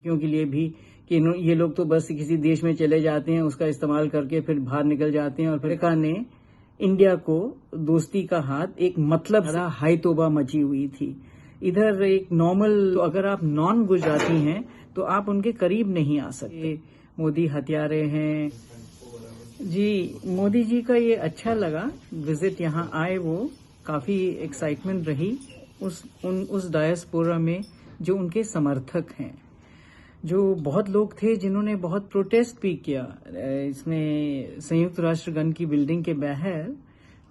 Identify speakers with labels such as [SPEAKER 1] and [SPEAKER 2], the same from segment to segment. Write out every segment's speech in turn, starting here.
[SPEAKER 1] के लिए भी कि ये लोग तो बस किसी देश में चले जाते हैं, उसका इस्तेमाल करके फिर बाहर निकल जाते हैं। और अमेरिका ने इंडिया को दोस्ती का हाथ एक मतलब हाई तोबा मची हुई थी। इधर एक नॉर्मल, तो अगर आप नॉन गुजराती हैं तो आप उनके करीब नहीं आ सकते। मोदी हत्यारे हैं जी। मोदी जी का ये अच्छा लगा विजिट, यहाँ आए वो काफी एक्साइटमेंट रही उस डायस्पोरा में जो उनके समर्थक हैं। जो बहुत लोग थे जिन्होंने बहुत प्रोटेस्ट भी किया। इसमें संयुक्त राष्ट्र गण की बिल्डिंग के बाहर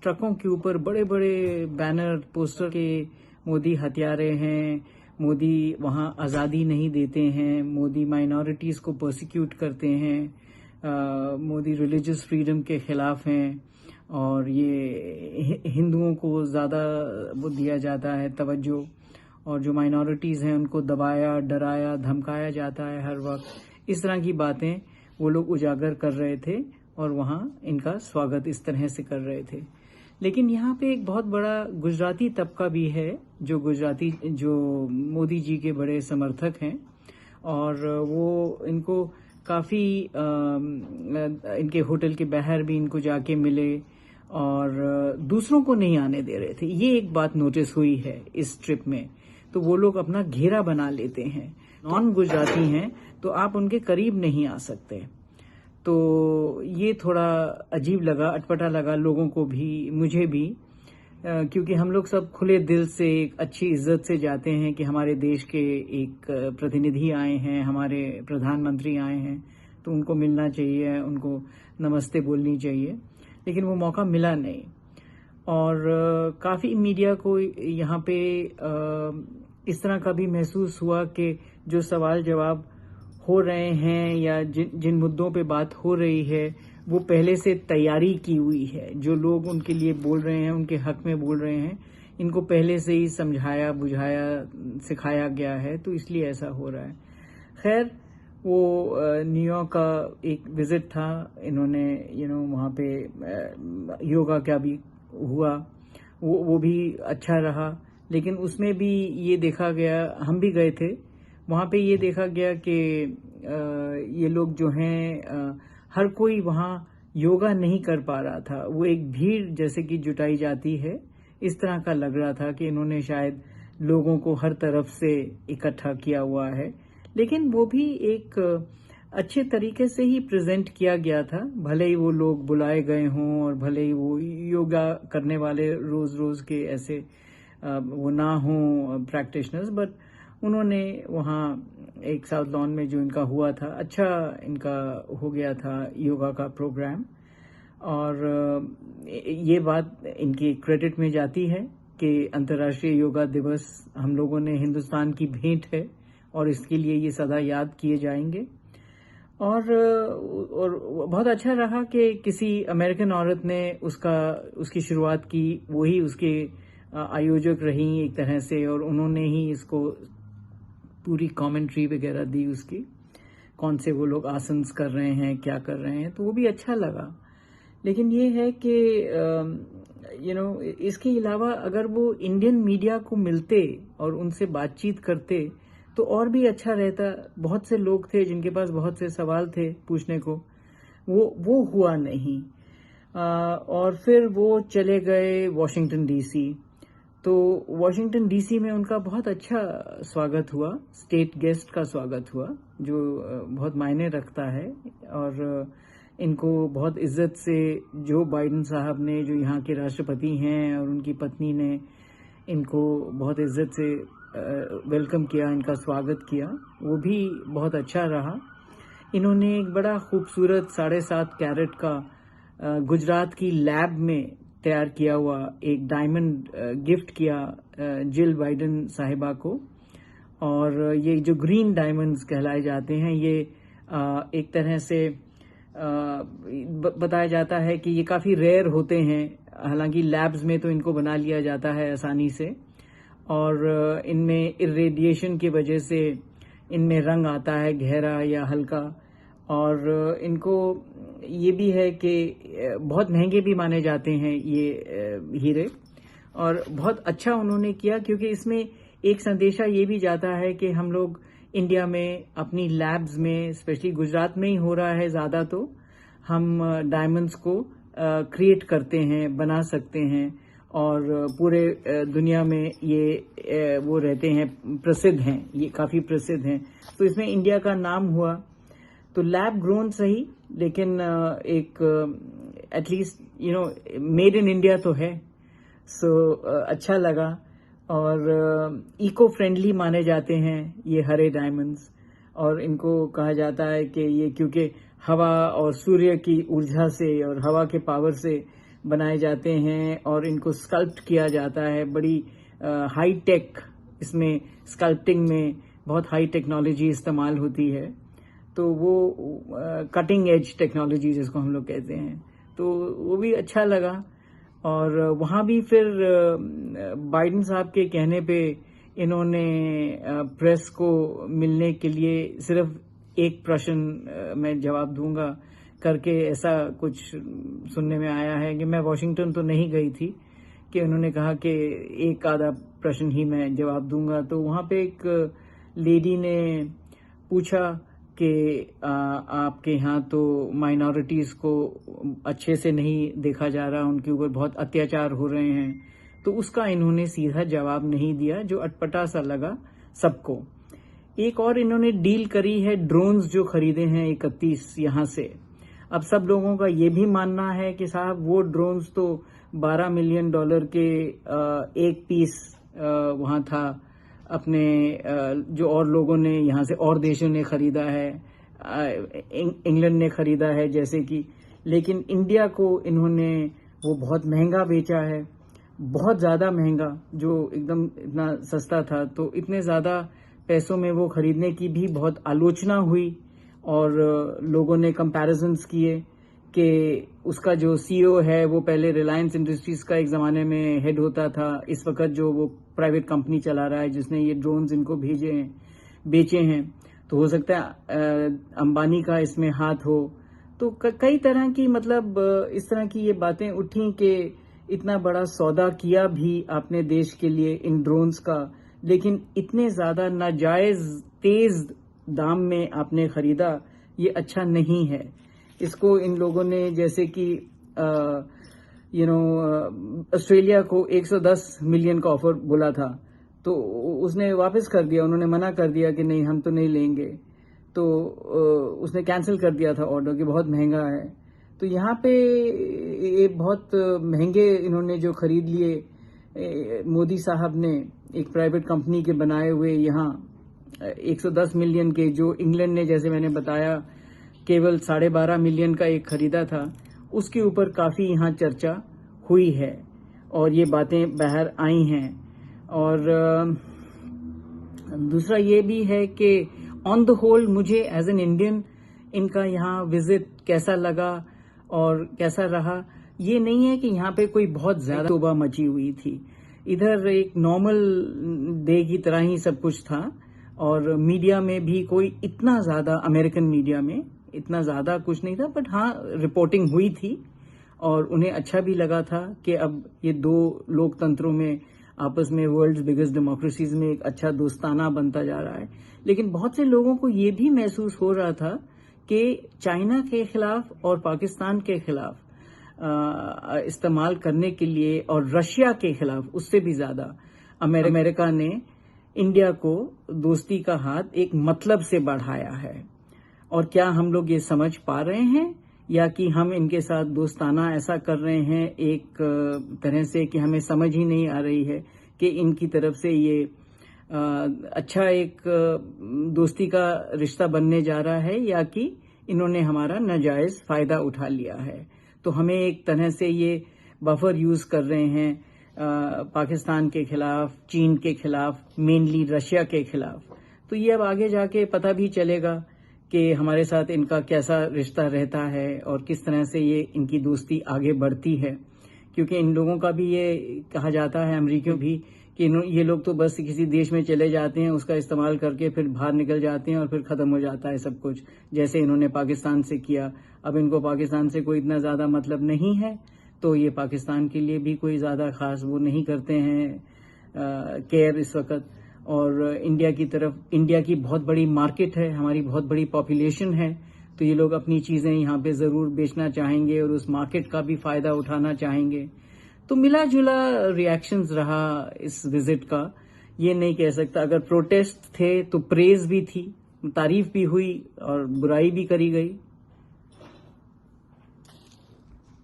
[SPEAKER 1] ट्रकों के ऊपर बड़े बड़े बैनर पोस्टर के मोदी हत्यारे हैं, मोदी वहां आज़ादी नहीं देते हैं, मोदी माइनॉरिटीज को प्रोसिक्यूट करते हैं, मोदी रिलीजियस फ्रीडम के खिलाफ हैं और ये हिंदुओं को ज़्यादा वो दिया जाता है तवज्जो, और जो माइनॉरिटीज़ हैं उनको दबाया, डराया, धमकाया जाता है हर वक्त। इस तरह की बातें वो लोग उजागर कर रहे थे और वहाँ इनका स्वागत इस तरह से कर रहे थे। लेकिन यहाँ पे एक बहुत बड़ा गुजराती तबका भी है जो मोदी जी के बड़े समर्थक हैं, और वो इनको काफ़ी इनके होटल के बाहर भी इनको जाके मिले और दूसरों को नहीं आने दे रहे थे। ये एक बात नोटिस हुई है इस ट्रिप में। तो वो लोग अपना घेरा बना लेते हैं। नॉन गुजराती हैं तो आप उनके करीब नहीं आ सकते। तो ये थोड़ा अजीब लगा, अटपटा लगा लोगों को भी, मुझे भी, क्योंकि हम लोग सब खुले दिल से एक अच्छी इज्जत से जाते हैं कि हमारे देश के एक प्रतिनिधि आए हैं, हमारे प्रधानमंत्री आए हैं, तो उनको मिलना चाहिए, उनको नमस्ते बोलनी चाहिए। लेकिन वो मौका मिला नहीं। और काफ़ी मीडिया को यहाँ पे इस तरह का भी महसूस हुआ कि जो सवाल जवाब हो रहे हैं या जिन मुद्दों पे बात हो रही है वो पहले से तैयारी की हुई है। जो लोग उनके लिए बोल रहे हैं, उनके हक में बोल रहे हैं, इनको पहले से ही समझाया, बुझाया, सिखाया गया है, तो इसलिए ऐसा हो रहा है। खैर, वो न्यूयॉर्क का एक विजिट था, इन्होंने वहाँ पे योगा का भी हुआ, वो भी अच्छा रहा। लेकिन उसमें भी ये देखा गया, हम भी गए थे वहाँ पे, ये देखा गया कि ये लोग जो हैं हर कोई वहाँ योगा नहीं कर पा रहा था। वो एक भीड़ जैसे कि जुटाई जाती है, इस तरह का लग रहा था कि इन्होंने शायद लोगों को हर तरफ से इकट्ठा किया हुआ है। लेकिन वो भी एक अच्छे तरीके से ही प्रेजेंट किया गया था। भले ही वो लोग बुलाए गए हों और भले ही वो योगा करने वाले रोज रोज के ऐसे वो ना हों प्रैक्टिशनर्स, बट उन्होंने वहाँ एक साउथ लॉन में जो इनका हुआ था, अच्छा इनका हो गया था योगा का प्रोग्राम। और ये बात इनकी क्रेडिट में जाती है कि अंतर्राष्ट्रीय योगा दिवस हम लोगों ने, हिंदुस्तान की भेंट है और इसके लिए ये सदा याद किए जाएंगे। और बहुत अच्छा रहा कि किसी अमेरिकन औरत ने उसकी शुरुआत की, वही उसके आयोजक रही एक तरह से, और उन्होंने ही इसको पूरी कमेंट्री वगैरह दी उसकी, कौन से वो लोग आसन कर रहे हैं, क्या कर रहे हैं, तो वो भी अच्छा लगा। लेकिन ये है कि इसके अलावा अगर वो इंडियन मीडिया को मिलते और उनसे बातचीत करते तो और भी अच्छा रहता। बहुत से लोग थे जिनके पास बहुत से सवाल थे पूछने को, वो हुआ नहीं। और फिर वो चले गए वॉशिंगटन डीसी। तो वॉशिंगटन डीसी में उनका बहुत अच्छा स्वागत हुआ, स्टेट गेस्ट का स्वागत हुआ, जो बहुत मायने रखता है। और इनको बहुत इज्जत से जो बाइडेन साहब ने, जो यहाँ के राष्ट्रपति हैं, और उनकी पत्नी ने इनको बहुत इज्जत से वेलकम किया, इनका स्वागत किया, वो भी बहुत अच्छा रहा। इन्होंने एक बड़ा खूबसूरत 7.5 कैरेट का गुजरात की लैब में तैयार किया हुआ एक डायमंड गिफ्ट किया जिल बाइडेन साहिबा को। और ये जो ग्रीन डायमंड्स कहलाए जाते हैं, ये एक तरह से बताया जाता है कि ये काफ़ी रेयर होते हैं। हालांकि लैब्स में तो इनको बना लिया जाता है आसानी से, और इनमें इरेडिएशन की वजह से इनमें रंग आता है, गहरा या हल्का। और इनको ये भी है कि बहुत महंगे भी माने जाते हैं ये हीरे। और बहुत अच्छा उन्होंने किया, क्योंकि इसमें एक संदेशा ये भी जाता है कि हम लोग इंडिया में अपनी लैब्स में, स्पेशली गुजरात में ही हो रहा है ज़्यादा, तो हम डायमंड्स को क्रिएट करते हैं, बना सकते हैं और पूरे दुनिया में ये वो रहते हैं, प्रसिद्ध हैं, ये काफ़ी प्रसिद्ध हैं। तो इसमें इंडिया का नाम हुआ। तो लैब ग्रोन सही, लेकिन एक एटलीस्ट मेड इन इंडिया तो है। सो अच्छा लगा। और इको फ्रेंडली माने जाते हैं ये हरे डायमंड्स, और इनको कहा जाता है कि ये क्योंकि हवा और सूर्य की ऊर्जा से और हवा के पावर से बनाए जाते हैं और इनको स्कल्प्ट किया जाता है। बड़ी हाई टेक, इसमें स्कल्प्टिंग में बहुत हाई टेक्नोलॉजी इस्तेमाल होती है। तो वो कटिंग एज टेक्नोलॉजी जिसको हम लोग कहते हैं, तो वो भी अच्छा लगा। और वहाँ भी फिर बाइडेन साहब के कहने पे इन्होंने प्रेस को मिलने के लिए सिर्फ एक प्रश्न मैं जवाब दूंगा करके ऐसा कुछ सुनने में आया है कि मैं वॉशिंगटन तो नहीं गई थी, कि उन्होंने कहा कि एक आधा प्रश्न ही मैं जवाब दूंगा। तो वहाँ पे एक लेडी ने पूछा कि आपके यहाँ तो माइनॉरिटीज़ को अच्छे से नहीं देखा जा रहा, उनके ऊपर बहुत अत्याचार हो रहे हैं। तो उसका इन्होंने सीधा जवाब नहीं दिया, जो अटपटा सा लगा सबको। एक और इन्होंने डील करी है, ड्रोन्स जो खरीदे हैं 31 यहाँ से। अब सब लोगों का ये भी मानना है कि साहब वो ड्रोन्स तो $12 मिलियन के एक पीस वहाँ था, अपने जो और लोगों ने यहाँ से और देशों ने खरीदा है, इंग्लैंड ने खरीदा है जैसे कि। लेकिन इंडिया को इन्होंने वो बहुत महंगा बेचा है, बहुत ज़्यादा महंगा, जो एकदम इतना सस्ता था। तो इतने ज़्यादा पैसों में वो खरीदने की भी बहुत आलोचना हुई और लोगों ने कंपैरिजन्स किए कि उसका जो सीईओ है वो पहले रिलायंस इंडस्ट्रीज का एक ज़माने में हेड होता था, इस वक्त जो वो प्राइवेट कंपनी चला रहा है जिसने ये ड्रोन्स इनको बेचे हैं। तो हो सकता है अंबानी का इसमें हाथ हो। तो कई तरह की, मतलब इस तरह की ये बातें उठी कि इतना बड़ा सौदा किया भी आपने देश के लिए इन ड्रोन्स का, लेकिन इतने ज़्यादा नाजायज़ तेज़ दाम में आपने खरीदा, ये अच्छा नहीं है। इसको इन लोगों ने जैसे कि ऑस्ट्रेलिया को 110 मिलियन का ऑफर बोला था, तो उसने वापस कर दिया, उन्होंने मना कर दिया कि नहीं हम तो नहीं लेंगे। तो उसने कैंसिल कर दिया था ऑर्डर कि बहुत महंगा है। तो यहाँ पे ये बहुत महंगे इन्होंने जो खरीद लिए मोदी साहब ने, एक प्राइवेट कंपनी के बनाए हुए यहाँ 110 मिलियन के, जो इंग्लैंड ने जैसे मैंने बताया केवल 12.5 मिलियन का एक खरीदा था, उसके ऊपर काफ़ी यहाँ चर्चा हुई है और ये बातें बाहर आई हैं। और दूसरा ये भी है कि ऑन द होल मुझे एज एन इंडियन इनका यहाँ विजिट कैसा लगा और कैसा रहा, ये नहीं है कि यहाँ पे कोई बहुत ज़्यादा तोबा मची हुई थी। इधर एक नॉर्मल डे की तरह ही सब कुछ था और मीडिया में भी कोई इतना ज़्यादा, अमेरिकन मीडिया में इतना ज़्यादा कुछ नहीं था, बट हाँ रिपोर्टिंग हुई थी और उन्हें अच्छा भी लगा था कि अब ये दो लोकतंत्रों में आपस में, वर्ल्ड्स बिगेस्ट डेमोक्रेसीज में एक अच्छा दोस्ताना बनता जा रहा है। लेकिन बहुत से लोगों को ये भी महसूस हो रहा था कि चाइना के खिलाफ और पाकिस्तान के खिलाफ इस्तेमाल करने के लिए, और रशिया के खिलाफ उससे भी ज़्यादा अमेरिका ने इंडिया को दोस्ती का हाथ एक मतलब से बढ़ाया है। और क्या हम लोग ये समझ पा रहे हैं या कि हम इनके साथ दोस्ताना ऐसा कर रहे हैं एक तरह से कि हमें समझ ही नहीं आ रही है कि इनकी तरफ से ये अच्छा एक दोस्ती का रिश्ता बनने जा रहा है या कि इन्होंने हमारा नाजायज़ फ़ायदा उठा लिया है। तो हमें एक तरह से ये बफर यूज़ कर रहे हैं पाकिस्तान के खिलाफ, चीन के खिलाफ, मेनली रशिया के खिलाफ। तो ये अब आगे जाके पता भी चलेगा कि हमारे साथ इनका कैसा रिश्ता रहता है और किस तरह से ये इनकी दोस्ती आगे बढ़ती है। क्योंकि इन लोगों का भी ये कहा जाता है, अमरीकियों भी, कि ये लोग तो बस किसी देश में चले जाते हैं, उसका इस्तेमाल करके फिर बाहर निकल जाते हैं और फिर ख़त्म हो जाता है सब कुछ, जैसे इन्होंने पाकिस्तान से किया। अब इनको पाकिस्तान से कोई इतना ज़्यादा मतलब नहीं है, तो ये पाकिस्तान के लिए भी कोई ज़्यादा खास वो नहीं करते हैं केयर इस वक्त। और इंडिया की बहुत बड़ी मार्केट है, हमारी बहुत बड़ी पॉपुलेशन है, तो ये लोग अपनी चीजें यहाँ पे जरूर बेचना चाहेंगे और उस मार्केट का भी फायदा उठाना चाहेंगे। तो मिला जुला रिएक्शंस रहा इस विजिट का। ये नहीं कह सकता, अगर प्रोटेस्ट थे तो प्रेज भी थी, तारीफ भी हुई और बुराई भी करी गई।